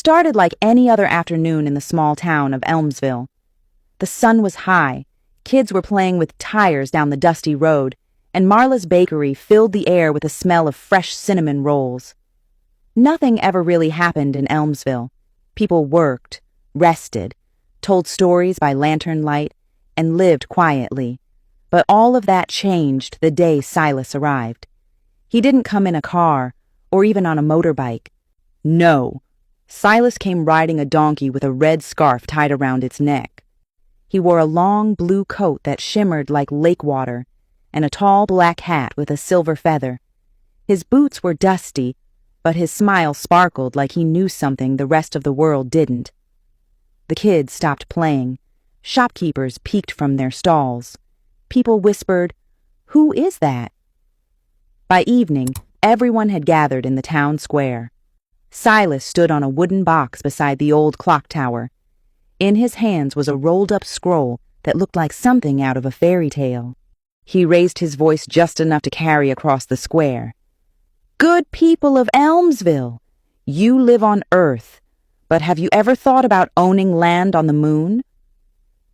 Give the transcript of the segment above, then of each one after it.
started like any other afternoon in the small town of Elmsville. The sun was high, kids were playing with tires down the dusty road, and Marla's bakery filled the air with a smell of fresh cinnamon rolls. Nothing ever really happened in Elmsville. People worked, rested, told stories by lantern light, and lived quietly. But all of that changed the day Silas arrived. He didn't come in a car, or even on a motorbike. No, Silas came riding a donkey with a red scarf tied around its neck. He wore a long blue coat that shimmered like lake water, and a tall black hat with a silver feather. His boots were dusty, but his smile sparkled like he knew something the rest of the world didn't. The kids stopped playing. Shopkeepers peeked from their stalls. People whispered, "Who is that?" By evening, everyone had gathered in the town square. Silas stood on a wooden box beside the old clock tower. In his hands was a rolled-up scroll that looked like something out of a fairy tale. He raised his voice just enough to carry across the square. "Good people of Elmsville, you live on Earth, but have you ever thought about owning land on the moon?"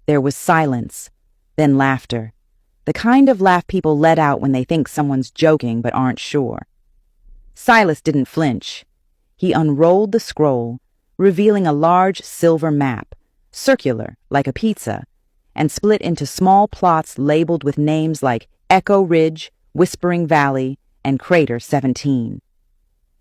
There was silence, then laughter, the kind of laugh people let out when they think someone's joking but aren't sure. Silas didn't flinch. He unrolled the scroll, revealing a large silver map, circular like a pizza, and split into small plots labeled with names like Echo Ridge, Whispering Valley, and Crater 17.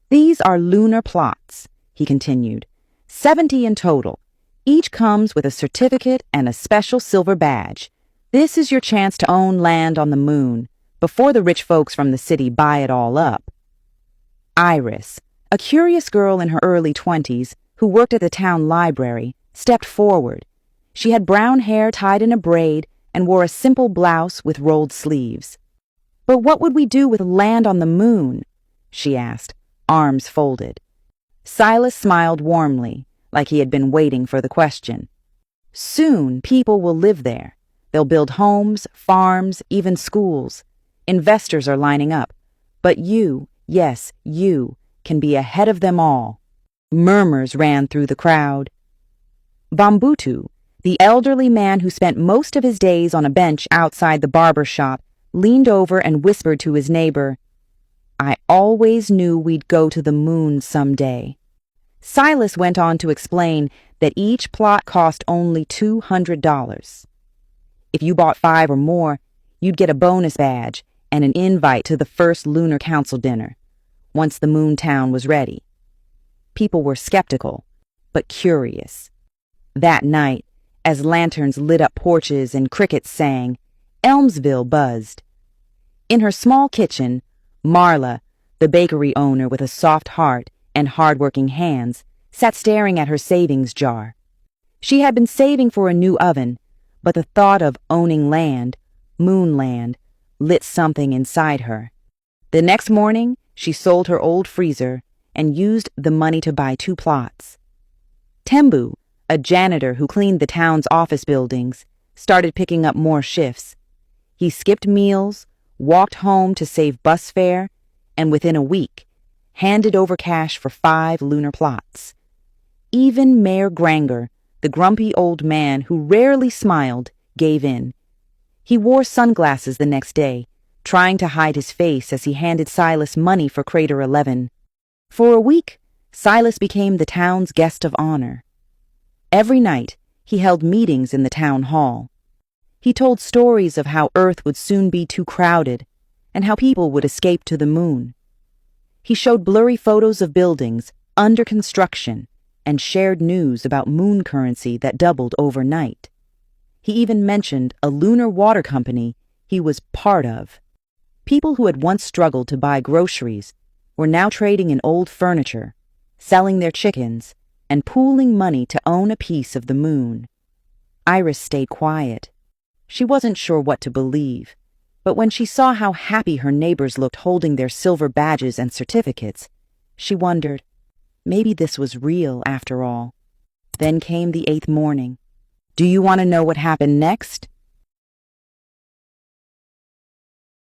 "These are lunar plots," he continued, 70 in total. Each comes with a certificate and a special silver badge. This is your chance to own land on the moon, before the rich folks from the city buy it all up. Iris, a curious girl in her early 20s who worked at the town library, stepped forward. She had brown hair tied in a braid and wore a simple blouse with rolled sleeves. "But what would we do with land on the moon?" she asked, arms folded. Silas smiled warmly, like he had been waiting for the question. "Soon people will live there. They'll build homes, farms, even schools. Investors are lining up. But you, yes, you, can be ahead of them all." Murmurs ran through the crowd. Bambutu, the elderly man who spent most of his days on a bench outside the barber shop, leaned over and whispered to his neighbor, "I always knew we'd go to the moon someday." Silas went on to explain that each plot cost only $200. If you bought 5 or more, you'd get a bonus badge and an invite to the first Lunar Council dinner, once the moon town was ready. People were skeptical, but curious. That night, as lanterns lit up porches and crickets sang, Elmsville buzzed. In her small kitchen, Marla, the bakery owner with a soft heart and hard-working hands, sat staring at her savings jar. She had been saving for a new oven, but the thought of owning land, Moonland, lit something inside her. The next morning, she sold her old freezer and used the money to buy 2 plots. Tembu, a janitor who cleaned the town's office buildings, started picking up more shifts. He skipped meals, walked home to save bus fare, and within a week, handed over cash for 5 lunar plots. Even Mayor Granger, the grumpy old man who rarely smiled, gave in. He wore sunglasses the next day, trying to hide his face as he handed Silas money for Crater 11. For a week, Silas became the town's guest of honor. Every night, he held meetings in the town hall. He told stories of how Earth would soon be too crowded and how people would escape to the moon. He showed blurry photos of buildings under construction and shared news about moon currency that doubled overnight. He even mentioned a lunar water company he was part of. People who had once struggled to buy groceries were now trading in old furniture, selling their chickens, and pooling money to own a piece of the moon. Iris stayed quiet. She wasn't sure what to believe, but when she saw how happy her neighbors looked holding their silver badges and certificates, she wondered, maybe this was real after all. Then came the 8th morning. "Do you want to know what happened next?"